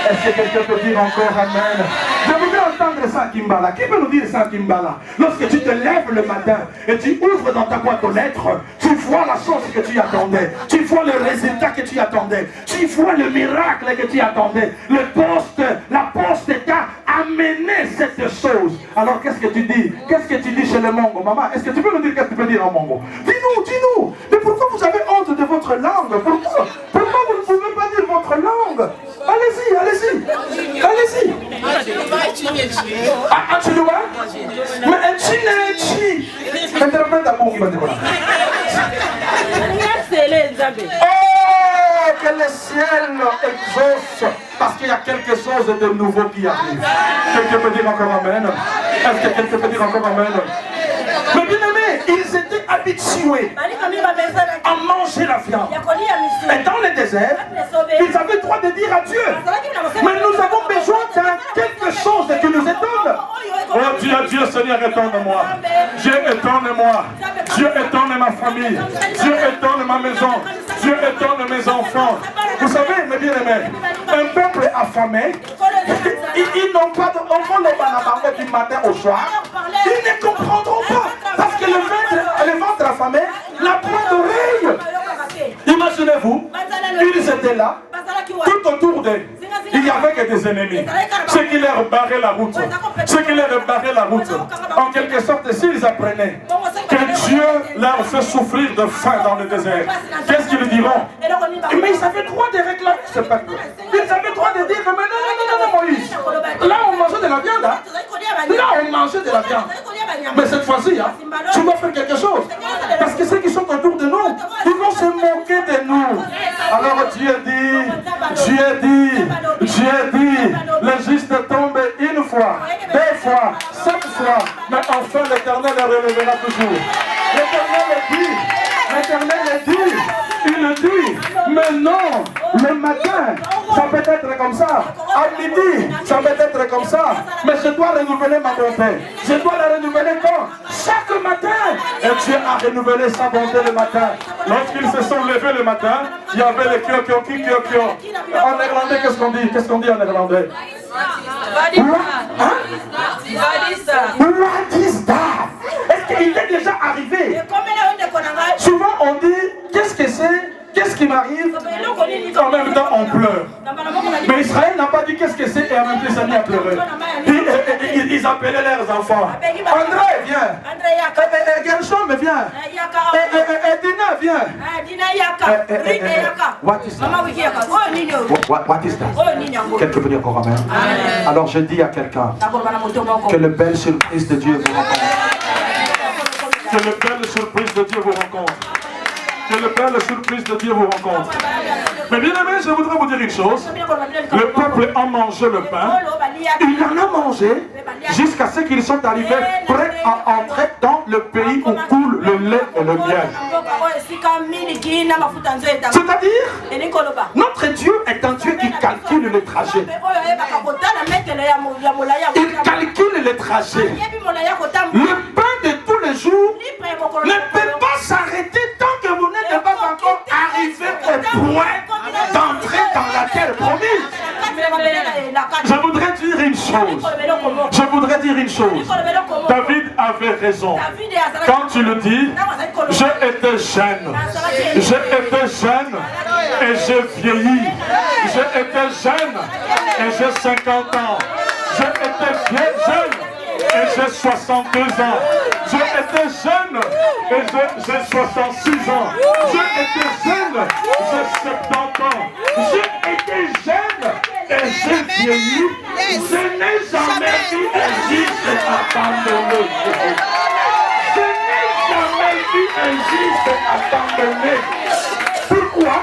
Est-ce que quelqu'un peut dire encore amen? Je voudrais entendre ça Kimbala. Qui peut nous dire ça Kimbala? Lorsque tu te lèves le matin et tu ouvres dans ta boîte aux lettres, tu vois la chose que tu attendais. Tu vois le résultat que tu attendais. Tu vois le miracle que tu attendais. Le poste, la poste t'a amené cette chose. Alors qu'est-ce que tu dis? Qu'est-ce que tu dis chez les Mongos? Maman, est-ce que tu peux nous dire qu'est-ce que tu peux dire en Mongo? Dis-nous, dis-nous. Mais pourquoi vous avez honte de votre langue? Pourquoi vous ne pouvez pas dire votre langue? Allez-y, allez-y. Allez-y. Ah, tu le vois? Mais un chinechi. Interprète à mon oh, que le ciel exauce, parce qu'il y a quelque chose de nouveau qui arrive. Quelqu'un peut dire encore amen? Est-ce que quelqu'un peut dire encore amen? Mais bien aimé, ils étaient habitués à manger la viande. Et dans le désert, ils avaient le droit de dire à Dieu. Mais nous avons besoin d'un quelque chose qui nous étonne. Oh Dieu, Dieu Seigneur, étonne-moi. Dieu, étonne-moi. Dieu, étonne ma famille. Dieu, étonne ma maison. Dieu, étonne mes enfants. Vous savez, mes bien-aimés, un peuple affamé, ils n'ont pas de... On va les bananes du matin au soir. Ils ne comprendront pas. Parce que le ventre affamé n'a point d'oreille. Imaginez-vous, ils étaient là, tout autour d'eux. Il n'y avait que des ennemis. Ceux qui leur barraient la route. Ceux qui leur barraient la route. En quelque sorte, s'ils apprenaient que Dieu leur fait souffrir de faim dans le désert, qu'est-ce qu'ils diront? Mais ils avaient le droit de réclamer ce peuple. Ils avaient le droit de dire, mais non, Moïse. Là, on mangeait de la viande. Là, on mangeait de la viande. Mais cette fois-ci, tu dois faire quelque chose. Parce que ceux qui sont autour de nous, ils vont se moquer de nous. Alors Dieu dit, le juste tombe une fois, 2 fois, 7 fois, mais enfin l'Éternel le relèvera toujours. L'Éternel dit, il dit, mais non, le matin, ça peut être comme ça, à midi, ça peut être comme ça, mais je dois renouveler ma bonté. Je dois la renouveler quand? Chaque matin. Et Dieu a renouvelé sa bonté le matin. Lorsqu'ils se sont levés le matin, il y avait le kyo. En néerlandais, qu'est-ce qu'on dit? Qu'est-ce qu'on dit en néerlandais? What is that? Est-ce qu'il est déjà arrivé? Souvent on dit, qu'est-ce que c'est? Qu'est-ce qui m'arrive? En même temps on pleure. Mais Israël n'a pas dit qu'est-ce que c'est et en même temps ils s'est mis à pleurer. Ils appelaient leurs enfants. André, viens. Gershom, viens. Dina, viens. What is that? What is that? Quelqu'un peut dire encore amen. Alors je dis à quelqu'un que le belle surprise de Dieu vous rencontre. Que le belle surprise de Dieu vous rencontre. Que le belle surprise de Dieu vous rencontre. Mais bien aimé, je voudrais vous dire une chose. Le peuple a mangé le pain. Il en a mangé jusqu'à ce qu'ils sont arrivés prêts à entrer dans le pays où coule le lait et le miel. C'est-à-dire, notre Dieu est un Dieu qui calcule les trajets. Il calcule les trajets. Le pain de tous les jours ne peut pas s'arrêter tant que vous n'êtes pas encore arrivé au point d'entrer dans la terre promise. Je voudrais dire une chose. David avait raison. Quand tu le dis, j'ai été jeune. Et j'ai vieilli. J'ai été jeune et j'ai 50 ans. J'ai été jeune et j'ai 62 ans. J'ai été jeune et j'ai 66 ans. J'ai été jeune, j'ai 70 ans. J'ai été jeune et j'ai vieilli. Je n'ai jamais vu un juste abandonné. Je n'ai jamais vu un juste abandonné. Pourquoi?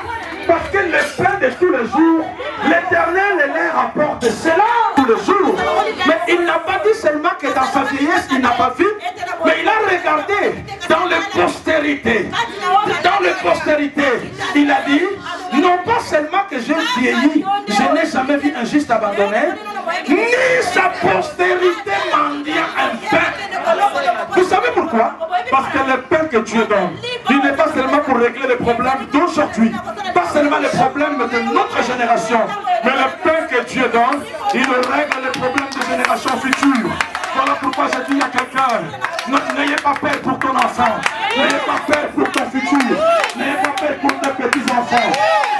Parce que le pain de tous les jours, l'Éternel leur apporte cela tous les jours. Mais il n'a pas dit seulement que dans sa vieillesse, il n'a pas vu, mais il a regardé dans les postérités. Dans les postérités, il a dit, non pas seulement que j'ai vieilli, je n'ai jamais vu un juste abandonné, ni sa postérité mendiant un pain. Vous savez pourquoi? Parce que le pain que Dieu donne, il n'est pas seulement pour régler les problèmes d'aujourd'hui, pas seulement les problèmes de notre génération, mais le pain que Dieu donne, il règle les problèmes des générations futures. Voilà pourquoi je dis à quelqu'un, n'ayez pas peur pour ton enfant. N'ayez pas peur pour ton futur. N'ayez pas peur pour tes petits-enfants.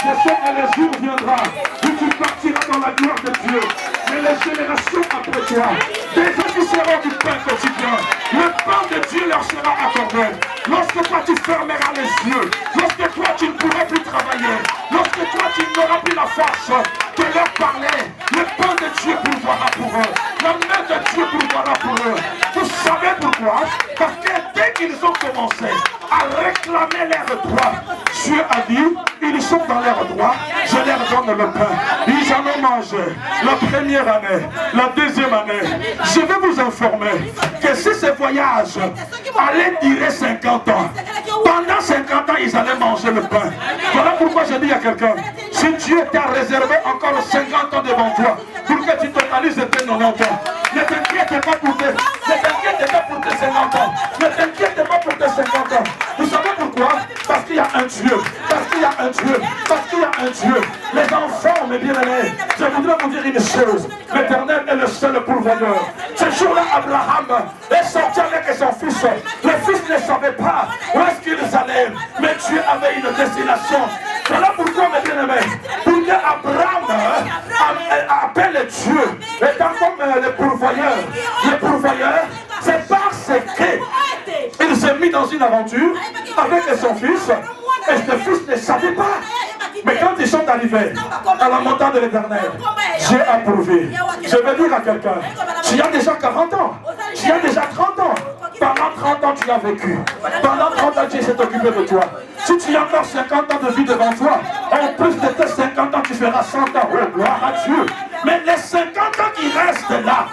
Je sais que le jour viendra où tu partiras dans la gloire de Dieu. Mais les générations après toi, des gens qui seront du pain quotidien, le pain de Dieu leur sera accordé. Lorsque toi tu fermeras les yeux, lorsque toi tu ne pourras plus travailler, lorsque toi tu n'auras plus la force de leur parler, le pain de Dieu pourvoira pour eux. La main de Dieu pourvoira pour eux. Vous savez pourquoi? Parce que dès qu'ils ont commencé à réclamer leurs droits, Dieu a dit, ils sont dans leurs droits, je leur donne le pain. Ils en ont mangé la première année, la deuxième année. Je vais vous informer que si ce voyage allait durer 50 ans, pendant 50 ans, ils allaient manger le pain. Voilà pourquoi je dis à quelqu'un, si Dieu t'a réservé encore 50 ans devant toi, pour que tu totalises tes 90 ans, ne t'inquiète pas pour tes 50 ans. Ne t'inquiète pas pour tes 50 ans. Vous savez pourquoi? Parce qu'il y a un Dieu. Parce qu'il y a un Dieu. Parce qu'il y a un Dieu. Les enfants, mes bien-aimés, je voudrais vous dire une chose. L'Éternel est le seul pourvoyeur. Ce jour-là, Abraham est sorti avec son fils. Le fils ne savait pas où est-ce qu'ils allaient. Mais Dieu avait une destination. Voilà pourquoi, mes bien-aimés, pour que Abraham appelle Dieu étant comme le pourvoyeur, c'est parce qu'il s'est mis dans une aventure avec son fils et ce fils ne savait pas. Mais quand ils sont arrivés à la montagne de l'Éternel, Dieu a prouvé. Je vais dire à quelqu'un, tu as déjà 40 ans, tu as déjà 30 ans. Pendant 30 ans, tu as vécu. Pendant 30 ans, Dieu s'est occupé de toi. Si tu as encore 50 ans de vie devant toi, en plus de tes 50 ans, tu feras 100 ans. Oh, gloire à Dieu. Mais les 50 ans qui restent là,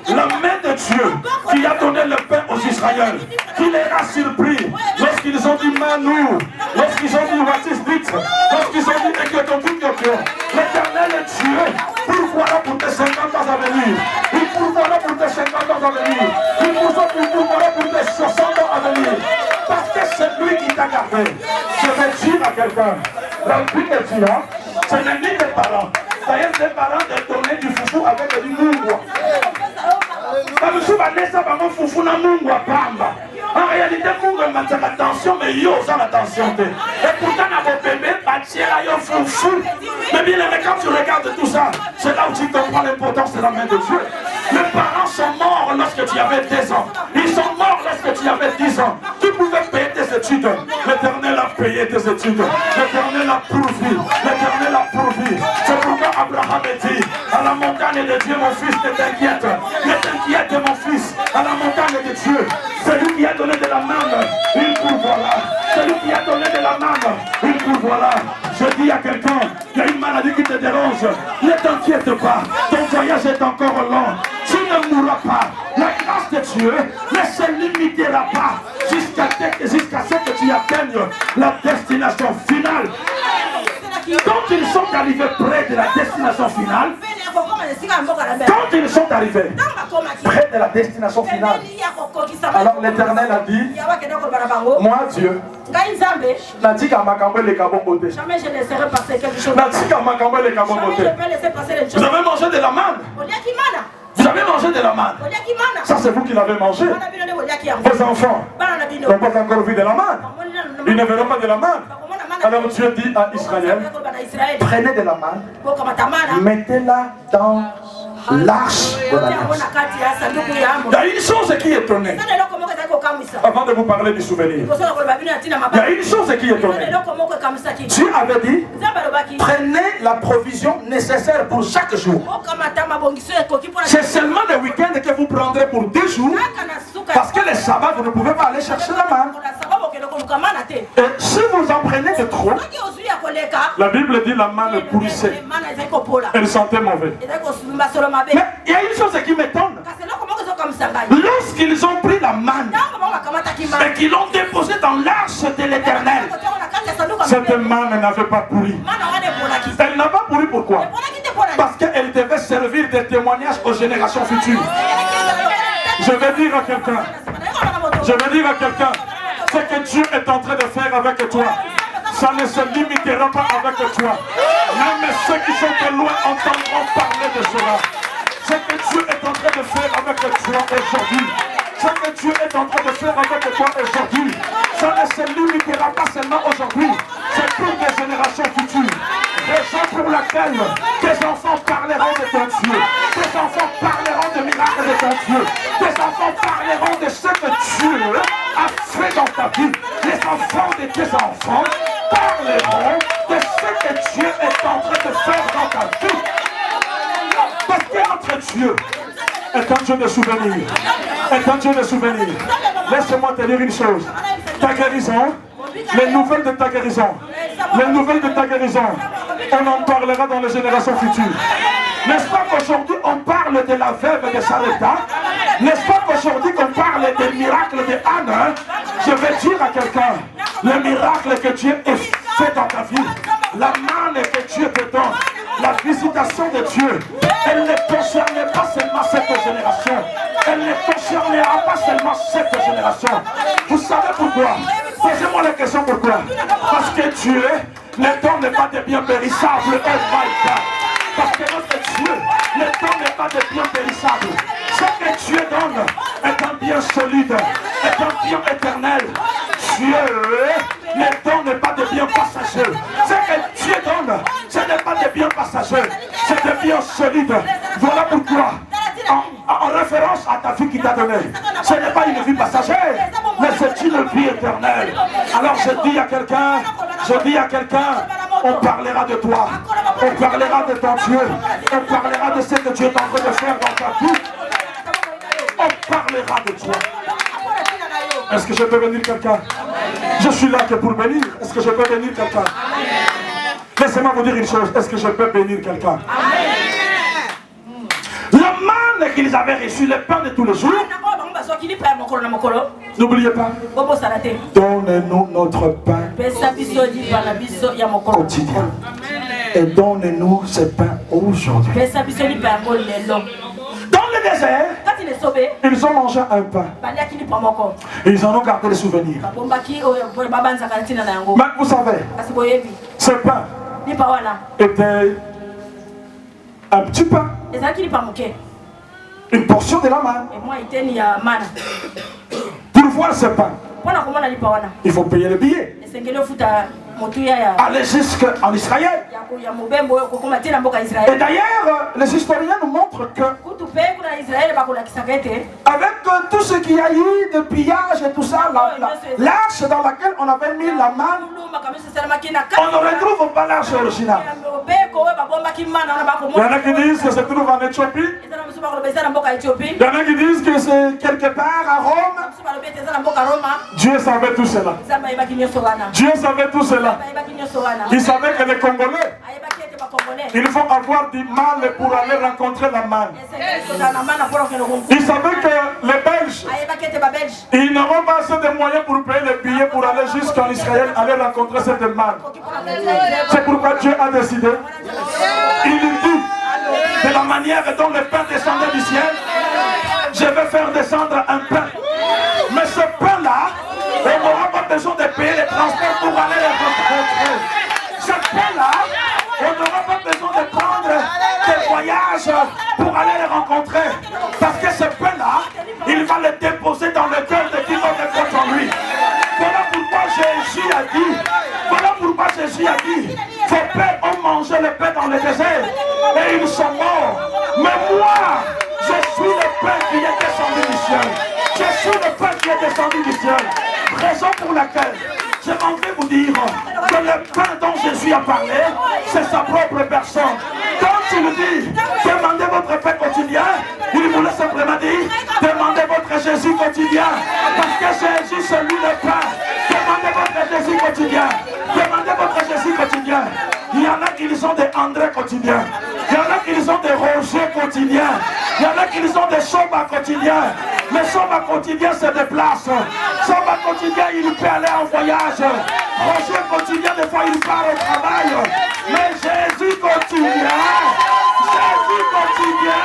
la main de Dieu qui a donné le pain aux Israéliens, qui les a surpris lorsqu'ils ont dit Manou, lorsqu'ils ont dit What is it, lorsqu'ils ont dit Ekyotonkyonkyo, l'Éternel est Dieu, pourvoira pour tes 50 ans à venir, il pourvoira pour tes 50 ans à venir, il pourvoira pour tes 60 ans à venir, parce que c'est lui qui t'a gardé. Je vais dire à quelqu'un, la vie que tu as, ce n'est ni tes parents. D'ailleurs, tes parents te donnaient du foufou avec du mungwa. En réalité, mungwa m'a l'attention, mais yo, ça l'attention. Et pourtant, dans vos bébés, yo foufou. Mais bien, quand tu regardes tout ça, c'est là où tu comprends l'importance de la main de Dieu. Les parents sont morts lorsque tu avais 10 ans. Ils sont morts lorsque tu avais 10 ans. Tu pouvais payer tes études. L'Éternel a payé tes études. L'Éternel a pourvu. L'Éternel a pourvu. C'est pourquoi Abraham a dit à la montagne de Dieu, mon fils, ne t'inquiète. Ne t'inquiète, mon fils. À la montagne de Dieu, celui qui a donné de la manne, il pourvoira. Celui qui a donné de la manne, il pourvoira. Je dis à quelqu'un, il y a une maladie qui te dérange. Ne t'inquiète pas. Ton voyage est encore long. Tu ne mourras pas. La grâce de Dieu ne se limitera pas jusqu'à ce que tu atteignes la destination finale. Quand ils sont arrivés près de la destination finale, près de la destination finale, alors l'Éternel a dit, moi Dieu, jamais je laisserai passer quelque chose. Jamais je vais laisser passer les choses. Vous avez mangé de la manne. Vous avez mangé de la manne. Ça c'est vous qui l'avez mangé. Vos enfants n'ont pas encore vu de la manne. Ils ne verront pas de la manne. Alors Dieu dit à Israël, prenez de la manne, mettez-la dans l'arche de l'alliance. Il y a une chose qui est étonnée. Avant de vous parler du souvenir, il y a une chose qui est étonnée. Dieu avait dit, prenez la provision nécessaire pour chaque jour. C'est seulement le week-end que vous prendrez pour 2 jours, parce que le sabbat, vous ne pouvez pas aller chercher la manne. Et si vous en prenez de trop, la Bible dit la manne pourrissait. Elle sentait mauvais. Mais il y a une chose qui m'étonne. Lorsqu'ils ont pris la manne et qu'ils l'ont déposée dans l'arche de l'Éternel, cette manne n'avait pas pourri. Elle n'a pas pourri pourquoi? Parce qu'elle devait servir de témoignage aux générations futures. Je vais dire à quelqu'un, ce que Dieu est en train de faire avec toi, ça ne se limitera pas avec toi. Même ceux qui sont de loin entendront parler de cela. Ce que Dieu est en train de faire avec toi aujourd'hui, ce que Dieu est en train de faire avec toi aujourd'hui, ça ne se limitera pas seulement aujourd'hui, c'est pour des générations futures. Raison pour laquelle tes enfants parleront de ton Dieu, tes enfants parleront de miracles de ton Dieu, tes enfants parleront de ce que Dieu a fait dans ta vie. Les enfants de tes enfants parleront de ce que Dieu est en train de faire dans ta vie. Parce que notre Dieu est un Dieu de souvenirs, est un Dieu de souvenirs. Laisse-moi te dire une chose, ta guérison, les nouvelles de ta guérison, les nouvelles de ta guérison, on en parlera dans les générations futures. N'est-ce pas qu'aujourd'hui on parle de la veuve de Sarepta? N'est-ce pas qu'aujourd'hui qu'on parle des miracles de Anne? Je vais dire à quelqu'un, le miracle que Dieu a fait dans ta vie, la manne que Dieu te donne, la visitation de Dieu, elle ne concernait pas seulement cette génération, elle ne concernera pas seulement cette génération. Vous savez pourquoi? Posez-moi la question pourquoi. Parce que Dieu ne donne pas de biens périssables. Oh my God. Parce que notre Dieu ne donne pas de biens périssables. Ce que Dieu donne est un bien solide, est un bien éternel. Dieu ne donne pas de biens passagers. Ce que Dieu donne, ce n'est pas des biens passagers, c'est des biens solides. Voilà pourquoi, en référence à ta vie qui t'a donné, ce n'est pas une vie passagère, mais c'est une vie éternelle. Alors je dis à quelqu'un, on parlera de toi, on parlera de ton Dieu, on parlera de ce que Dieu est en train de faire dans ta vie. On parlera de toi. Est-ce que je peux bénir quelqu'un? Je suis là que pour bénir. Est-ce que je peux bénir quelqu'un? Laissez-moi vous dire une chose. Est-ce que je peux bénir quelqu'un? La manne qu'ils avaient reçue, le pain de tous les jours. N'oubliez pas. Donne-nous notre pain quotidien. Et donne-nous ce pain aujourd'hui. Dans le désert, ils ont mangé un pain. Ils en ont gardé les souvenirs. Mais vous savez, ce pain était un petit pain, une portion de la manne. Pour voir ce pain, il faut payer le billet. Aller jusqu'en Israël. Et d'ailleurs, les historiens nous montrent que avec tout ce qu'il y a eu de pillage et tout ça, l'arche dans laquelle on avait mis la manne, on ne retrouve pas l'arche originale. Il y en a qui disent que se trouve en Éthiopie. Il y en a qui disent que c'est quelque part à Rome. Dieu savait tout cela. Dieu savait tout cela. Il savait que les Congolais, il faut avoir du mal pour aller rencontrer la manne. Il savait que les Belges, ils n'auront pas assez de moyens pour payer les billets pour aller jusqu'en Israël, aller rencontrer cette manne. C'est pourquoi Dieu a décidé. Il dit, de la manière dont le pain descendait du ciel, je vais faire descendre un pain. Mais ce pain-là, on n'aura pas besoin de payer les transports pour aller les rencontrer. Ce pain-là, on n'aura pas besoin de prendre des voyages pour aller les rencontrer. Parce que ce pain-là, il va le déposer dans le cœur de qui va le en lui. Voilà pourquoi Jésus a dit, vos pères ont mangé le pain dans le désert et ils sont morts. Mais moi, je suis le pain qui est descendu du ciel. Je suis le pain qui est descendu du ciel. Raison pour laquelle je m'en vais vous dire que le pain dont Jésus a parlé, c'est sa propre personne. Quand il dit, demandez votre pain quotidien, il voulait simplement dire, demandez votre Jésus quotidien. Parce que Jésus, c'est lui le pain. Demandez votre Jésus quotidien. Demandez votre Jésus quotidien. Il y en a qui sont des André quotidiens. Il y en a qui sont des Roger quotidiens. Il y en a qui sont des Soba quotidiens. Mais Soba quotidien se déplace. Soba quotidien, il peut aller en voyage. Roger quotidien, des fois, il part au travail. Mais Jésus quotidien. Jésus quotidien.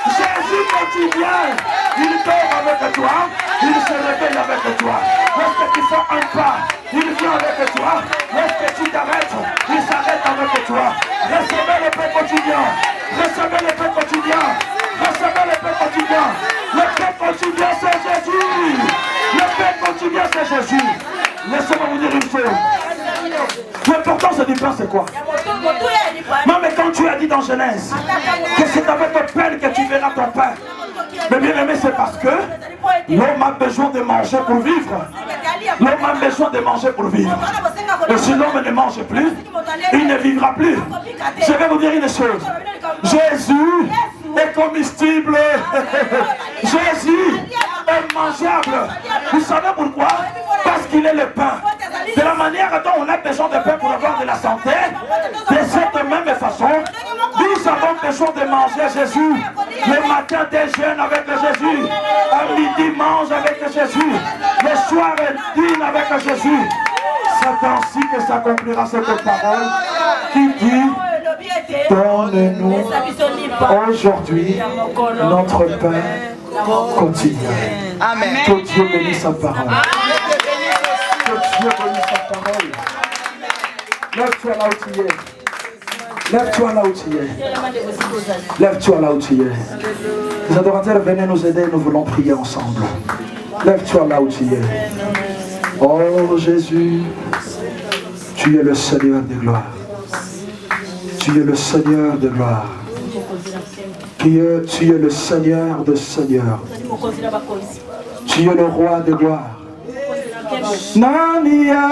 Jésus quotidien. Il dort avec toi. Il se réveille avec toi. Lorsque tu fais un pas, il vient avec toi. Lorsque tu t'arrêtes, il s'arrête avec toi. Recevez le pain quotidien. Recevez le pain quotidien. Recevez jeunesse, que c'est avec ton peine que tu verras ton Père. Mais bien aimé, c'est parce que l'homme a besoin de manger pour vivre. L'homme a besoin de manger pour vivre. Et si l'homme ne mange plus, il ne vivra plus. Je vais vous dire une chose. Jésus est comestible. Jésus est mangeable. Vous savez pourquoi? Parce qu'il est le pain. De la manière dont on a besoin de pain pour avoir de la santé, de cette même façon, nous avons besoin de manger Jésus. Le matin, déjeune avec Jésus. À midi, mange avec Jésus. Le soir, dîne avec Jésus. C'est ainsi que s'accomplira cette parole qui dit: donne-nous aujourd'hui notre pain quotidien. Amen. Que Dieu bénisse sa parole. Que Dieu bénisse sa parole. Lève-toi là où tu es. Lève-toi là où tu es. Lève-toi là où tu es. Les adorateurs, venez nous aider, nous voulons prier ensemble. Lève-toi là où tu es. Oh Jésus, tu es le Seigneur de gloire. Tu es le Seigneur de gloire. Tu es le Seigneur de Seigneurs. Tu es le roi de gloire. Nania.